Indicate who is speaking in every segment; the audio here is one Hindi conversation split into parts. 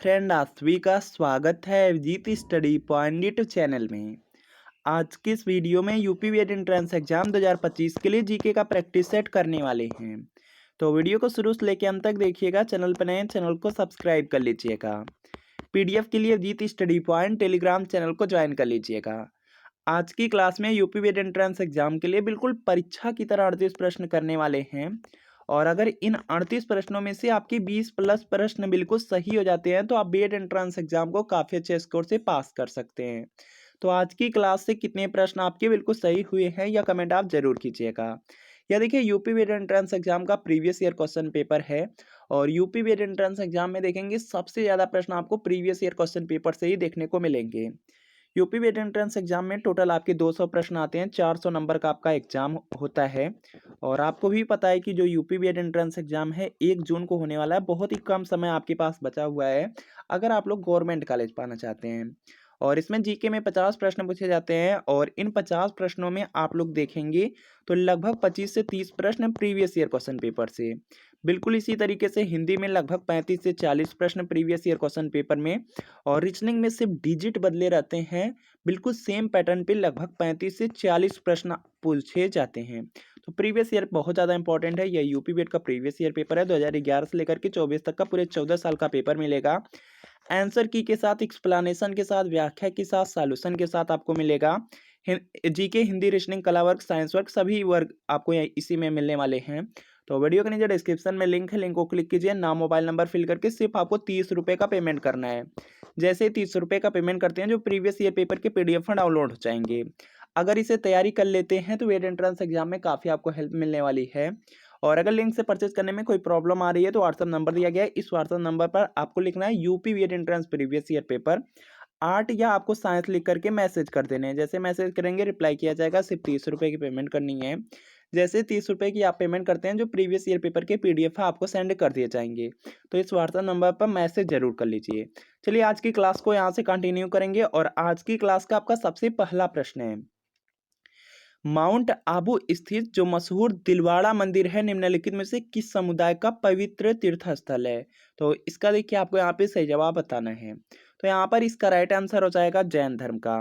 Speaker 1: फ्रेंड आप सभी का स्वागत है Abhijeet Study Point YouTube channel में। आज की इस वीडियो में यूपी बीएड एंट्रेंस एग्जाम 2025 के लिए जीके का प्रैक्टिस सेट करने वाले हैं। तो वीडियो को शुरू से लेकर अंत तक देखिएगा। चैनल पर नए चैनल को सब्सक्राइब कर लीजिएगा। पीडीएफ के लिए Abhijeet Study Point Telegram channel को ज्वाइन कर लीजिएगा। आज की क्लास में यूपी बीएड एंट्रेंस एग्जाम के लिए बिल्कुल परीक्षा की तरह 38 प्रश्न करने वाले हैं। और अगर इन 38 प्रश्नों में से आपके 20 प्लस प्रश्न बिल्कुल सही हो जाते हैं तो आप बीएड एंट्रेंस एग्जाम को काफ़ी अच्छे स्कोर से पास कर सकते हैं। तो आज की क्लास से कितने प्रश्न आपके बिल्कुल सही हुए हैं या कमेंट आप जरूर कीजिएगा। या देखिए यूपी बीएड एंट्रेंस एग्जाम का प्रीवियस ईयर क्वेश्चन पेपर है। और यूपी बीएड एंट्रेंस एग्जाम में देखेंगे सबसे ज़्यादा प्रश्न आपको प्रीवियस ईयर क्वेश्चन पेपर से ही देखने को मिलेंगे। यूपी बीएड एंट्रेंस एग्जाम में टोटल आपके 200 प्रश्न आते हैं। 400 नंबर का आपका एग्जाम होता है। और आपको भी पता है कि जो यूपी बीएड एंट्रेंस एग्जाम है 1 जून को होने वाला है। बहुत ही कम समय आपके पास बचा हुआ है अगर आप लोग गवर्नमेंट कॉलेज पाना चाहते हैं। और इसमें जीके में 50 प्रश्न पूछे जाते हैं और इन 50 प्रश्नों में आप लोग देखेंगे तो लगभग 25 से 30 प्रश्न प्रीवियस ईयर क्वेश्चन पेपर से। बिल्कुल इसी तरीके से हिंदी में लगभग 35 से 40 प्रश्न प्रीवियस ईयर क्वेश्चन पेपर में। और रीजनिंग में सिर्फ डिजिट बदले रहते हैं। बिल्कुल सेम पैटर्न पे लगभग 35 से 40 प्रश्न पूछे जाते हैं। तो प्रीवियस ईयर बहुत ज़्यादा इंपॉर्टेंट है। यह यूपी बीएड का प्रीवियस ईयर पेपर है। 2011 से लेकर के 24 तक का पूरे 14 साल का पेपर मिलेगा। आंसर की के साथ, एक्सप्लेनेशन के साथ, व्याख्या के साथ, सॉल्यूशन के साथ आपको मिलेगा। जीके, हिंदी, रीजनिंग, कला वर्ग, साइंस वर्ग सभी वर्ग आपको इसी में मिलने वाले हैं। तो वीडियो के नीचे डिस्क्रिप्शन में लिंक है, लिंक को क्लिक कीजिए। नाम, मोबाइल नंबर फिल करके सिर्फ आपको 30 रुपये का पेमेंट करना है। जैसे ही 30 रुपये का पेमेंट करते हैं जो प्रीवियस ईयर पेपर के पीडीएफ डाउनलोड हो जाएंगे। अगर इसे तैयारी कर लेते हैं तो बीएड एंट्रेंस एग्जाम में काफ़ी आपको हेल्प मिलने वाली है। और अगर लिंक से परचेज करने में कोई प्रॉब्लम आ रही है तो व्हाट्सअप नंबर दिया गया है। इस व्हाट्सअप नंबर पर आपको लिखना है UP BEd entrance previous year paper art या आपको साइंस लिख करके मैसेज कर देने हैं। जैसे मैसेज करेंगे रिप्लाई किया जाएगा। सिर्फ 30 रुपये की पेमेंट करनी है। जैसे 30 रुपये की आप पेमेंट करते हैं जो प्रीवियस ईयर पेपर के पीडीएफ है आपको सेंड कर दिए जाएंगे। तो इस व्हाट्सएप नंबर पर मैसेज जरूर कर लीजिए। चलिए आज की क्लास को यहाँ से कंटिन्यू करेंगे। और आज की क्लास का आपका सबसे पहला प्रश्न है, माउंट आबू स्थित जो मशहूर दिलवाड़ा मंदिर है निम्नलिखित में से किस समुदाय का पवित्र तीर्थ स्थल है। तो इसका देखिए आपको यहाँ पे सही जवाब बताना है। तो यहाँ पर इसका राइट आंसर हो जाएगा जैन धर्म का।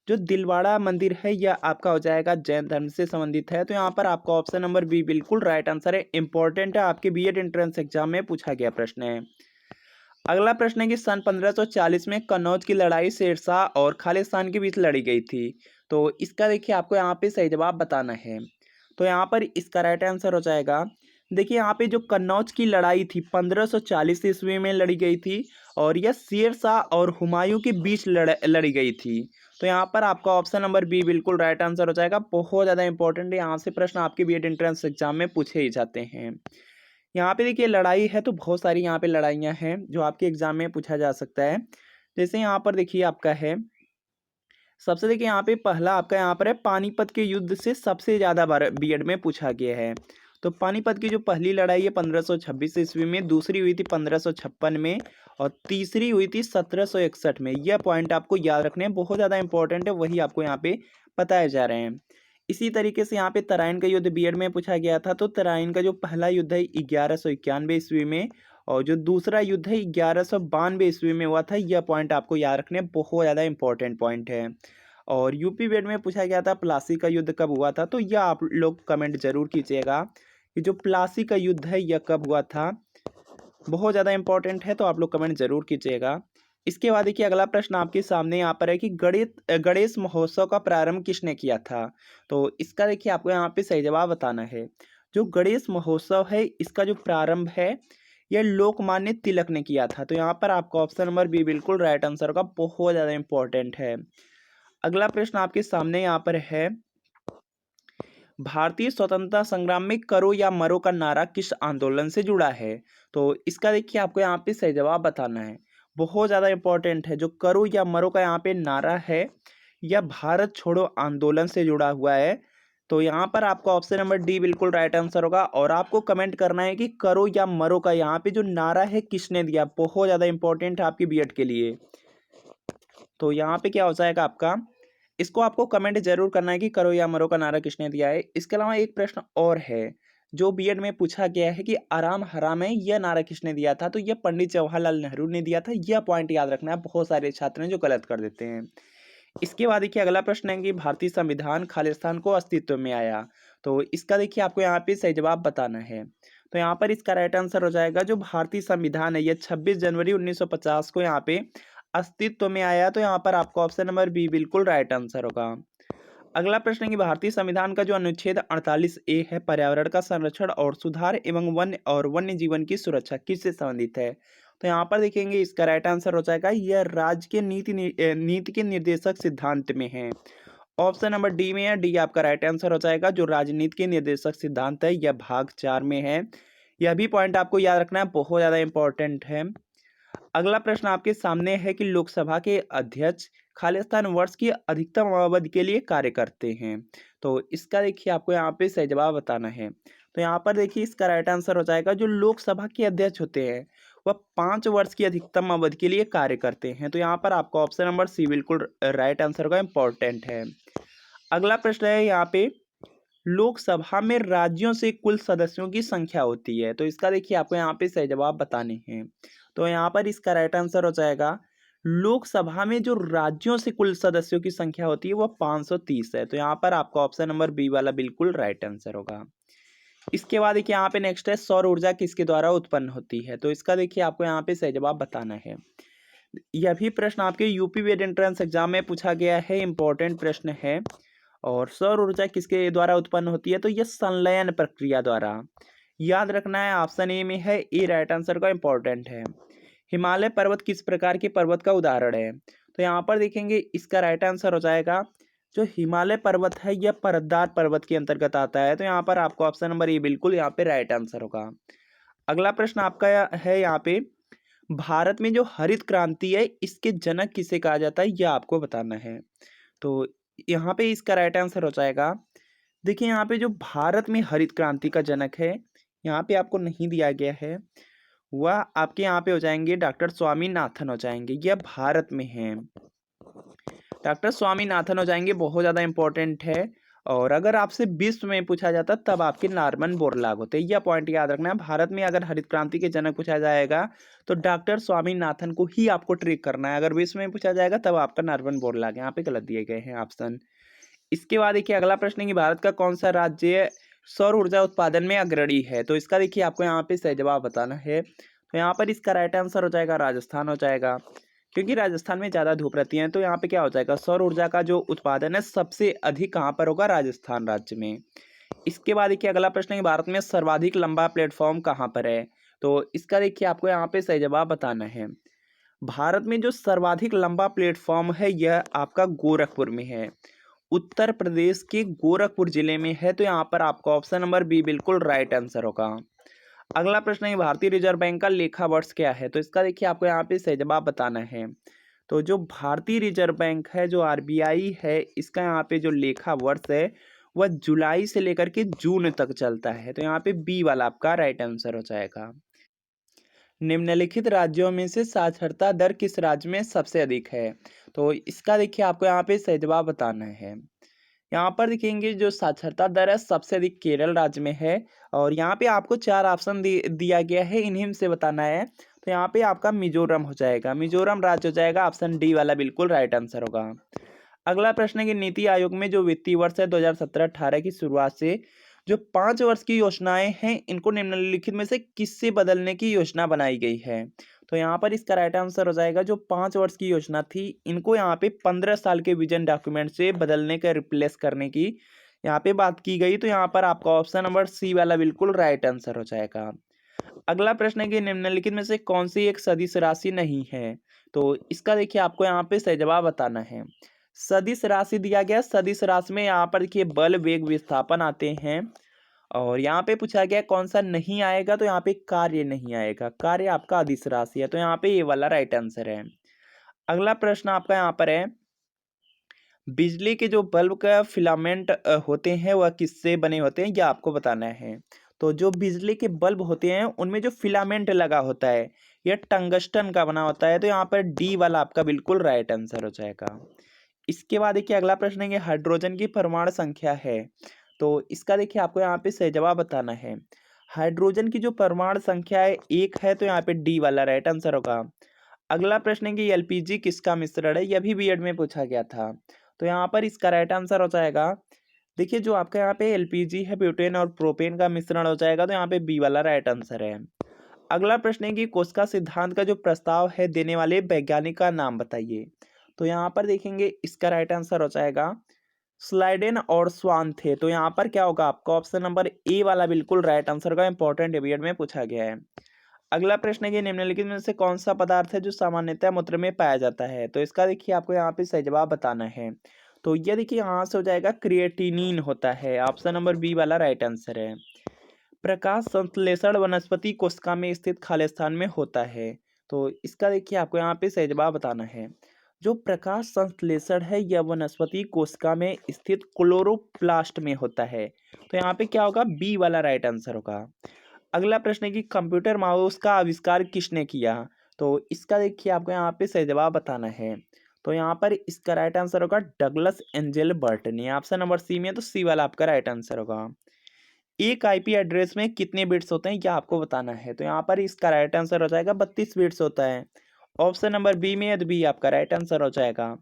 Speaker 1: जो दिलवाड़ा मंदिर है यह आपका हो जाएगा जैन धर्म से संबंधित है। तो यहाँ पर आपका ऑप्शन नंबर बी बिल्कुल राइट आंसर है। इंपॉर्टेंट है, आपके बीएड एंट्रेंस एग्जाम में पूछा गया प्रश्न है। अगला प्रश्न है कि सन 1540 में कन्नौज की लड़ाई शेरशाह और खालिस्तान के बीच लड़ी गई थी। तो इसका देखिए आपको यहाँ पे सही जवाब बताना है। तो यहाँ पर इसका राइट आंसर हो जाएगा, देखिए यहाँ पे जो कन्नौज की लड़ाई थी 1540 ईस्वी में लड़ी गई थी। और यह शेरशाह और हुमायूं के बीच लड़ी गई थी। तो यहाँ पर आपका ऑप्शन नंबर बी बिल्कुल राइट आंसर हो जाएगा। बहुत ज़्यादा इंपॉर्टेंट है, यहाँ से प्रश्न आपके बीएड एंट्रेंस एग्जाम में पूछे ही जाते हैं। यहाँ पे देखिए लड़ाई है तो बहुत सारी यहाँ पे लड़ाइयाँ हैं जो आपके एग्जाम में पूछा जा सकता है। जैसे यहाँ पर देखिए आपका है, सबसे देखिए यहाँ पे पहला आपका यहाँ पर है पानीपत के युद्ध से सबसे ज़्यादा बार बीएड में पूछा गया है। तो पानीपत की जो पहली लड़ाई है 1526 ईस्वी में, दूसरी हुई थी 1556 में और तीसरी हुई थी 1761 में। यह पॉइंट आपको याद रखने हैं, बहुत ज़्यादा इंपॉर्टेंट है, वही आपको यहाँ पे बताए जा रहे हैं। इसी तरीके से यहाँ पे तराइन का युद्ध बीएड में पूछा गया था। तो तराइन का जो पहला युद्ध है 1191 ईस्वी में और जो दूसरा युद्ध है 1192 ईस्वी में हुआ था। यह पॉइंट आपको याद रखने हैं, बहुत ज़्यादा इंपॉर्टेंट पॉइंट है। और यूपी बीएड में पूछा गया था प्लासी का युद्ध कब हुआ था। तो यह आप लोग कमेंट जरूर कीजिएगा कि जो प्लासी का युद्ध है यह कब हुआ था। बहुत ज़्यादा इंपॉर्टेंट है तो आप लोग कमेंट जरूर कीजिएगा। इसके बाद देखिए अगला प्रश्न आपके सामने यहाँ पर है कि गणेश महोत्सव का प्रारंभ किसने किया था। तो इसका देखिए आपको यहाँ पे सही जवाब बताना है। जो गणेश महोत्सव है इसका जो प्रारंभ है यह लोकमान्य तिलक ने किया था। तो यहाँ पर आपका ऑप्शन नंबर बी बिल्कुल राइट आंसर का, बहुत ज़्यादा इंपॉर्टेंट है। अगला प्रश्न आपके सामने यहाँ पर है, भारतीय स्वतंत्रता संग्राम में करो या मरो का नारा किस आंदोलन से जुड़ा है। तो इसका देखिए आपको यहाँ पे सही जवाब बताना है। बहुत ज़्यादा इंपॉर्टेंट है। जो करो या मरो का यहाँ पे नारा है यह भारत छोड़ो आंदोलन से जुड़ा हुआ है। तो यहाँ पर आपका ऑप्शन नंबर डी बिल्कुल राइट आंसर होगा। और आपको कमेंट करना है कि करो या मरो का यहाँ पे जो नारा है किसने दिया। बहुत ज़्यादा इंपॉर्टेंट है आपकी बीएड के लिए। तो यहाँ पे क्या हो जाएगा आपका, इसको आपको कमेंट जरूर करना है कि करो या मरो का नारा किसने दिया है। इसके अलावा एक प्रश्न और है जो बीएड में पूछा गया है कि आराम हराम है, यह नारा किसने दिया था, तो यह पंडित जवाहरलाल नेहरू ने दिया था। यह पॉइंट याद रखना है, बहुत सारे छात्र हैं जो गलत कर देते हैं। इसके बाद देखिए अगला प्रश्न है कि भारतीय संविधान खालिस्तान को अस्तित्व में आया, तो इसका देखिए आपको यहाँ पे सही जवाब बताना है। तो यहाँ पर इसका राइट आंसर हो जाएगा जो भारतीय संविधान है यह 26 जनवरी 1950 को यहाँ पे अस्तित्व में आया। तो यहाँ पर आपको ऑप्शन नंबर बी बिल्कुल राइट आंसर होगा। अगला प्रश्न है कि भारतीय संविधान का जो अनुच्छेद 48A है, पर्यावरण का संरक्षण और सुधार एवं वन्य जीवन की सुरक्षा, किससे संबंधित है। तो यहाँ पर देखेंगे इसका राइट आंसर हो जाएगा यह राज्य के नीति के निर्देशक सिद्धांत में है। ऑप्शन नंबर डी में है, डी आपका राइट आंसर हो जाएगा। जो राजनीति के निर्देशक सिद्धांत है यह भाग 4 में है। यह भी पॉइंट आपको याद रखना है, बहुत ज़्यादा इंपॉर्टेंट है। अगला प्रश्न आपके सामने है कि लोकसभा के अध्यक्ष खालिस्तान वर्ष की अधिकतम अवधि के लिए कार्य करते हैं, तो इसका देखिए आपको यहाँ पे सही जवाब बताना है। तो यहाँ पर देखिए इसका राइट आंसर हो जाएगा जो लोकसभा के अध्यक्ष होते हैं वह 5 वर्ष की अधिकतम अवधि के लिए कार्य करते हैं। तो यहाँ पर आपको ऑप्शन नंबर सी बिल्कुल राइट आंसर का इम्पोर्टेंट है। अगला प्रश्न है यहाँ पे लोकसभा में राज्यों से कुल सदस्यों की संख्या होती है, तो इसका देखिए आपको यहाँ पे सही जवाब बताने हैं। तो यहाँ पर इसका राइट आंसर हो जाएगा लोकसभा में जो राज्यों से कुल सदस्यों की संख्या होती है वह 530 है। तो यहाँ पर आपका ऑप्शन नंबर बी वाला बिल्कुल राइट आंसर होगा। इसके बाद देखिए यहाँ पे नेक्स्ट है सौर ऊर्जा किसके द्वारा उत्पन्न होती है, तो इसका देखिए आपको यहाँ पे सही जवाब बताना है। यह भी प्रश्न आपके यूपी वेद एंट्रेंस एग्जाम में पूछा गया है, इंपॉर्टेंट प्रश्न है। और सौर ऊर्जा किसके द्वारा उत्पन्न होती है, तो यह संलयन प्रक्रिया द्वारा। याद रखना है, ऑप्शन ए में है, ए राइट आंसर का इंपॉर्टेंट है। हिमालय पर्वत किस प्रकार के पर्वत का उदाहरण है, तो यहाँ पर देखेंगे इसका राइट आंसर हो जाएगा जो हिमालय पर्वत है यह परतदार पर्वत के अंतर्गत आता है। तो यहाँ पर आपको ऑप्शन नंबर ए बिल्कुल यहाँ पे राइट आंसर होगा। अगला प्रश्न आपका है यहाँ पे भारत में जो हरित क्रांति है इसके जनक किसे कहा जाता है, यह आपको बताना है। तो यहाँ पे इसका राइट आंसर हो जाएगा, देखिए यहाँ पे जो भारत में हरित क्रांति का जनक है, यहाँ पे आपको नहीं दिया गया है, वह आपके यहाँ पे हो जाएंगे डॉक्टर स्वामीनाथन हो जाएंगे। यह भारत में है, डॉक्टर स्वामीनाथन हो जाएंगे, बहुत ज़्यादा इंपॉर्टेंट है। और अगर आपसे विश्व में पूछा जाता तब आपके नॉर्मन बोरलॉग होते। यह पॉइंट याद रखना है, भारत में अगर हरित क्रांति के जनक पूछा जाएगा तो डॉक्टर स्वामीनाथन को ही आपको ट्रिक करना है। अगर विश्व में पूछा जाएगा तब आपका नॉर्मन बोरलॉग, यहाँ पे गलत दिए गए हैं ऑप्शन। इसके बाद देखिए अगला प्रश्न है कि भारत का कौन सा राज्य सौर ऊर्जा उत्पादन में अग्रणी है, तो इसका देखिए आपको यहाँ पे सही जवाब बताना है। तो यहाँ पर इसका राइट आंसर हो जाएगा राजस्थान हो जाएगा, क्योंकि राजस्थान में ज़्यादा धूप रहती है। तो यहाँ पे क्या हो जाएगा, सौर ऊर्जा का जो उत्पादन है सबसे अधिक कहाँ पर होगा, राजस्थान राज्य में। इसके बाद देखिए अगला प्रश्न है कि भारत में सर्वाधिक लंबा प्लेटफॉर्म कहाँ पर है, तो इसका देखिए आपको यहाँ पे सही जवाब बताना है। भारत में जो सर्वाधिक लंबा प्लेटफॉर्म है यह आपका गोरखपुर में है, उत्तर प्रदेश के गोरखपुर जिले में है। तो यहाँ पर आपका ऑप्शन नंबर बी बिल्कुल राइट आंसर होगा। अगला प्रश्न है भारतीय रिजर्व बैंक का लेखा वर्ष क्या है, तो इसका देखिए आपको यहाँ पे सही जवाब बताना है। तो जो भारतीय रिजर्व बैंक है, जो आरबीआई है, इसका यहाँ पे जो लेखा वर्ष है वह जुलाई से लेकर के जून तक चलता है। तो यहाँ पे बी वाला आपका राइट आंसर हो जाएगा। निम्नलिखित राज्यों में से साक्षरता दर किस राज्य में सबसे अधिक है, तो इसका देखिए आपको यहाँ पे सही जवाब बताना है। यहाँ पर देखेंगे जो साक्षरता दर है सबसे अधिक केरल राज्य में है। और यहाँ पे आपको 4 ऑप्शन दिया गया है, इन्हीं में से बताना है। तो यहाँ पे आपका मिजोरम हो जाएगा, मिजोरम राज्य हो जाएगा, ऑप्शन डी वाला बिल्कुल राइट आंसर होगा। अगला प्रश्न है कि नीति आयोग में जो वित्तीय वर्ष है 2017-18 की शुरुआत से जो 5 वर्ष की योजनाएं हैं इनको निम्नलिखित में से किससे बदलने की योजना बनाई गई है, तो यहाँ पर इसका राइट आंसर हो जाएगा जो 5 वर्ष की योजना थी इनको यहाँ पे 15 साल के विजन डॉक्यूमेंट से बदलने का रिप्लेस करने की यहाँ पे बात की गई। तो यहाँ पर आपका ऑप्शन नंबर सी वाला बिल्कुल राइट आंसर हो जाएगा। अगला प्रश्न है कि निम्नलिखित में से कौन सी एक सदिश राशि नहीं है, तो इसका देखिए आपको यहाँ पे सही जवाब बताना है। सदिश राशि दिया गया, सदिश राशि में यहाँ पर देखिए बल वेग विस्थापन आते हैं। और यहाँ पे पूछा गया कौन सा नहीं आएगा, तो यहाँ पे कार्य नहीं आएगा, कार्य आपका अदिश राशि है। तो यहाँ पे ये वाला राइट आंसर है। अगला प्रश्न आपका यहाँ पर है बिजली के जो बल्ब का फिलामेंट होते हैं वह किससे बने होते हैं, यह आपको बताना है। तो जो बिजली के बल्ब होते हैं उनमें जो फिलामेंट लगा होता है यह टंगस्टन का बना होता है। तो यहाँ पर डी वाला आपका बिल्कुल राइट आंसर हो जाएगा। इसके बाद देखिए अगला प्रश्न है कि हाइड्रोजन की परमाणु संख्या है, तो इसका देखिए आपको यहाँ पे सही जवाब बताना है। हाइड्रोजन की जो परमाणु संख्या है 1 है, तो यहाँ पे डी वाला राइट आंसर होगा। अगला प्रश्न है कि एलपीजी किसका मिश्रण है, यह भी बीएड में पूछा गया था। तो यहाँ पर इसका राइट आंसर हो जाएगा, देखिए जो आपका यहाँ पे एलपीजी है ब्यूटेन और प्रोपेन का मिश्रण हो जाएगा, तो यहाँ पे बी वाला राइट आंसर है। अगला प्रश्न है कि कोस्का सिद्धांत का जो प्रस्ताव है देने वाले वैज्ञानिक का नाम बताइए। तो यहाँ पर देखेंगे इसका राइट आंसर हो जाएगा स्लाइडेन और स्वान थे। तो यहाँ पर क्या होगा आपका ऑप्शन नंबर ए वाला बिल्कुल राइट आंसर का, इंपॉर्टेंट बीएड में पूछा गया है। अगला प्रश्न है कि निम्नलिखित में से कौन सा पदार्थ है जो सामान्यतः मूत्र में पाया जाता है। तो इसका देखिए आपको यहाँ पे सही जवाब बताना है। तो ये देखिए यहाँ से हो जाएगा क्रिएटिनिन होता है, ऑप्शन नंबर बी वाला राइट आंसर है। प्रकाश संश्लेषण वनस्पति कोशिका में स्थित खालिस्तान में होता है। तो इसका देखिए आपको यहाँ पे सही जवाब बताना है। जो प्रकाश संश्लेषण है यह वनस्पति कोशिका में स्थित क्लोरोप्लास्ट में होता है। तो यहाँ पे क्या होगा, बी वाला राइट आंसर होगा। अगला प्रश्न है कि कंप्यूटर माउस का आविष्कार किसने किया। तो इसका देखिए आपको यहाँ पे सही जवाब बताना है। तो यहाँ पर इसका राइट आंसर होगा Douglas Engelbart, option number C में, तो सी वाला आपका राइट आंसर होगा। एक आईपी एड्रेस में कितने बिट्स होते हैं क्या आपको बताना है। तो यहाँ पर इसका राइट आंसर हो जाएगा 32 बिट्स होता है, ऑप्शन नंबर बी में, यदि बी आपका राइट आंसर हो जाएगा।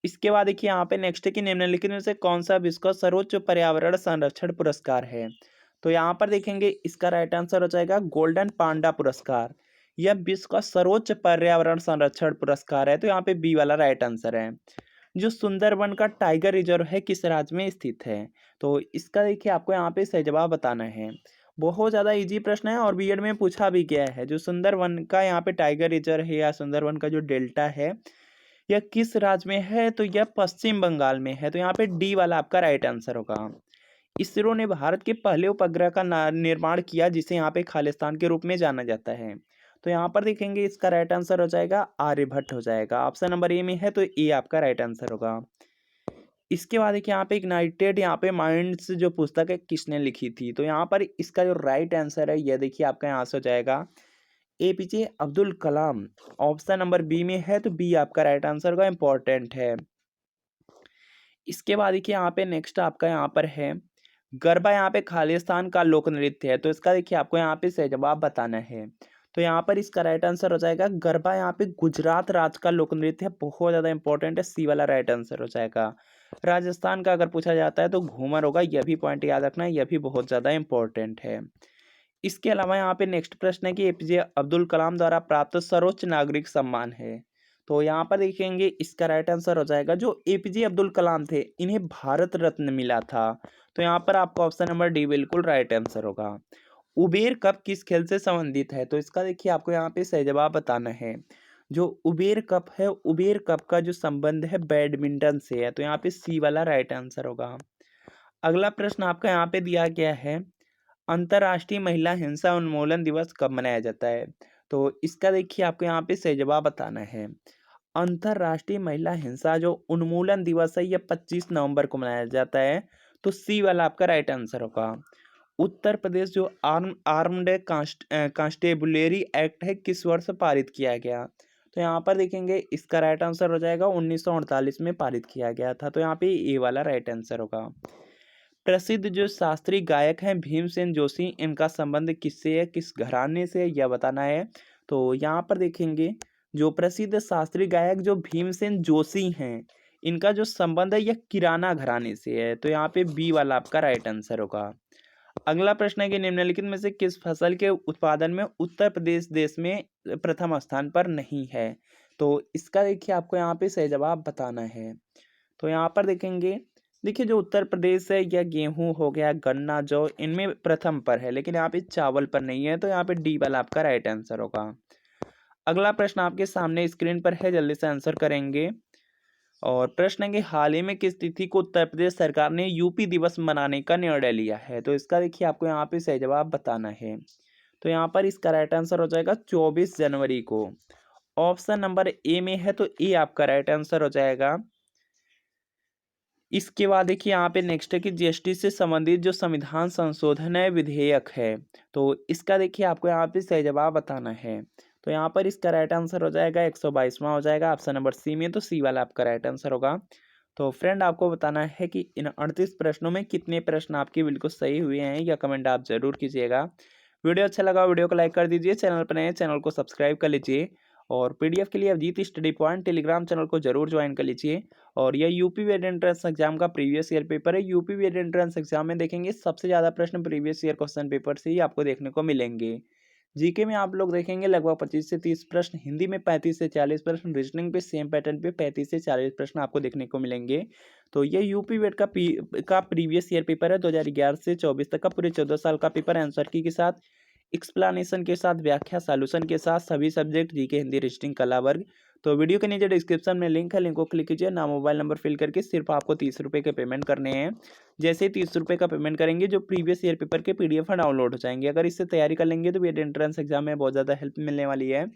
Speaker 1: इसके बाद देखिए यहाँ पे नेक्स्ट है कि निम्नलिखित में से कौन सा विश्व का सर्वोच्च पर्यावरण संरक्षण पुरस्कार है। तो यहाँ पर देखेंगे इसका राइट आंसर हो जाएगा गोल्डन पांडा पुरस्कार। यह विश्व का सर्वोच्च पर्यावरण संरक्षण पुरस्कार है, तो यहाँ पे बी वाला राइट आंसर है। जो सुंदरबन का टाइगर रिजर्व है किस राज्य में स्थित है। तो इसका देखिए आपको यहाँ पे सही जवाब बताना है। बहुत ज़्यादा इजी प्रश्न है और बीएड में पूछा भी गया है। जो सुंदरबन का यहाँ पे टाइगर रिजर्व है या सुंदरबन का जो डेल्टा है यह किस राज्य में है, तो यह पश्चिम बंगाल में है। तो यहाँ पे डी वाला आपका राइट आंसर होगा। इसरो ने भारत के पहले उपग्रह का निर्माण किया जिसे यहाँ पे खालिस्तान के रूप में जाना जाता है। तो यहाँ पर देखेंगे इसका राइट आंसर हो जाएगा आर्यभट्ट हो जाएगा, ऑप्शन नंबर ए में है, तो ए आपका राइट आंसर होगा। इसके बाद देखिए यहाँ पे इग्नाइटेड यहाँ पे माइंड्स जो पुस्तक है किसने लिखी थी। तो यहाँ पर इसका जो राइट आंसर है यह देखिए आपका यहाँ से हो जाएगा APJ Abdul Kalam, option number B में है, तो बी आपका राइट आंसर का, इंपॉर्टेंट है। इसके बाद देखिए यहाँ पे नेक्स्ट आपका यहाँ पर है गरबा, यहाँ पे खालिस्तान का लोक नृत्य है। तो इसका देखिए आपको यहाँ पे सही जवाब बताना है। तो यहाँ पर इसका राइट आंसर हो जाएगा गरबा, यहाँ पे गुजरात राज्य का लोक नृत्य है, बहुत ज़्यादा इंपॉर्टेंट है, सी वाला राइट आंसर हो जाएगा। राजस्थान का अगर पूछा जाता है तो घूमर होगा, यह भी पॉइंट याद रखना है, यह भी बहुत ज़्यादा इंपॉर्टेंट है। इसके अलावा यहाँ पे नेक्स्ट प्रश्न है कि एपीजे अब्दुल कलाम द्वारा प्राप्त सर्वोच्च नागरिक सम्मान है। तो यहाँ पर देखेंगे इसका राइट आंसर हो जाएगा जो एपीजे अब्दुल कलाम थे इन्हें भारत रत्न मिला था। तो यहाँ पर आपका ऑप्शन नंबर डी बिल्कुल राइट आंसर होगा। उबेर कप किस खेल से संबंधित है। तो इसका देखिए आपको यहाँ पे सही जवाब बताना है। जो उबेर कप है, उबेर कप का जो संबंध है बैडमिंटन से है, तो यहाँ पे सी वाला राइट आंसर होगा। अगला प्रश्न आपका यहाँ पे दिया गया है अंतर्राष्ट्रीय महिला हिंसा उन्मूलन दिवस कब मनाया जाता है। तो इसका देखिए आपको यहाँ पे सही जवाब बताना है। अंतर्राष्ट्रीय महिला हिंसा जो उन्मूलन दिवस है यह 25 नवंबर को मनाया जाता है, तो सी वाला आपका राइट आंसर होगा। उत्तर प्रदेश जो आर्म्ड कांस्टेबुलरी एक्ट है किस वर्ष पारित किया गया। तो यहाँ पर देखेंगे इसका राइट आंसर हो जाएगा 1948 में पारित किया गया था, तो यहाँ पे ए वाला राइट आंसर होगा। प्रसिद्ध जो शास्त्रीय गायक हैं भीमसेन जोशी, इनका संबंध किससे है, किस घराने से, यह बताना है। तो यहाँ पर देखेंगे जो प्रसिद्ध शास्त्रीय गायक जो भीमसेन जोशी हैं इनका जो संबंध है यह किराना घराने से है, तो यहाँ पे बी वाला आपका राइट आंसर होगा। अगला प्रश्न है कि निम्नलिखित में से किस फसल के उत्पादन में उत्तर प्रदेश देश में प्रथम स्थान पर नहीं है। तो इसका देखिए आपको यहाँ पे सही जवाब बताना है। तो यहाँ पर देखेंगे देखिए जो उत्तर प्रदेश है यह गेहूं हो गया, गन्ना, जौ, इनमें प्रथम पर है, लेकिन यहाँ पे चावल पर नहीं है, तो यहाँ पे डी वाला आपका राइट आंसर होगा। अगला प्रश्न आपके सामने स्क्रीन पर है, जल्दी से आंसर करेंगे। और प्रश्न है कि हाल ही में किस तिथि को उत्तर प्रदेश सरकार ने यूपी दिवस मनाने का निर्णय लिया है। तो इसका देखिए आपको यहाँ पे सही जवाब बताना है। तो यहाँ पर इसका राइट आंसर हो जाएगा 24 जनवरी को, ऑप्शन नंबर ए में है, तो ए आपका राइट आंसर हो जाएगा। इसके बाद देखिए यहाँ पे नेक्स्ट है कि जीएसटी से संबंधित जो संविधान संशोधन है विधेयक है, तो इसका देखिए आपको यहाँ पे सही जवाब बताना है। तो यहाँ पर इसका राइट आंसर हो जाएगा 122वां हो जाएगा, ऑप्शन नंबर सी में, तो सी वाला आपका राइट आंसर होगा। तो फ्रेंड आपको बताना है कि इन 38 प्रश्नों में कितने प्रश्न आपके बिल्कुल सही हुए हैं, या कमेंट आप ज़रूर कीजिएगा। वीडियो अच्छा लगा वीडियो को लाइक कर दीजिए, चैनल पर नए हैं चैनल को सब्सक्राइब कर लीजिए, और पीडीएफ के लिए Abhijeet Study Point Telegram channel को जरूर ज्वाइन कर लीजिए। और यह यूपी वेट एंट्रेंस एग्जाम का प्रीवियस ईयर पेपर है। यूपी वेट एंट्रेंस एग्जाम में देखेंगे सबसे ज़्यादा प्रश्न प्रीवियस ईयर क्वेश्चन पेपर से ही आपको देखने को मिलेंगे। जीके में आप लोग देखेंगे लगभग 25 से 30 प्रश्न, हिंदी में 35 से 40 प्रश्न, रीजनिंग पे सेम पैटर्न पे 35 से 40 प्रश्न आपको देखने को मिलेंगे। तो ये यूपी वेट का प्रीवियस ईयर पेपर है 2011 से 24 तक का, पूरे 14 साल का पेपर, आंसर की के साथ, एक्सप्लेनेशन के साथ, व्याख्या सॉल्यूशन के साथ, सभी सब्जेक्ट जीके हिंदी रीजनिंग कला वर्ग। तो वीडियो के नीचे डिस्क्रिप्शन में लिंक है, लिंक को क्लिक कीजिए, नाम मोबाइल नंबर फिल करके सिर्फ आपको 30 रुपये के पेमेंट करने हैं। जैसे ही 30 रुपये का पेमेंट करेंगे, जो प्रीवियस ईयर पेपर के पीडीएफ डाउनलोड हो जाएंगे। अगर इससे तैयारी कर लेंगे तो भी एंट्रेंस एग्जाम में बहुत ज़्यादा हेल्प मिलने वाली है।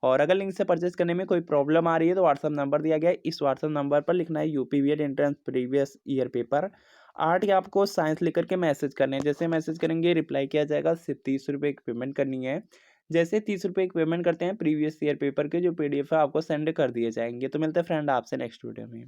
Speaker 1: और अगर लिंक से परचेस करने में कोई प्रॉब्लम आ रही है तो व्हाट्सअप नंबर दिया गया है, इस व्हाट्सअप नंबर पर लिखना है यूपी वी entrance previous year paper art, या आपको साइंस लिख करके मैसेज करने हैं। जैसे मैसेज करेंगे रिप्लाई किया जाएगा, सिर्फ 30 रुपये की पेमेंट करनी है। जैसे 30 रुपये की पेमेंट करते हैं, प्रीवियस ईयर पेपर के जो पीडीएफ है आपको सेंड कर दिए जाएंगे। तो मिलते हैं फ्रेंड आपसे नेक्स्ट वीडियो में।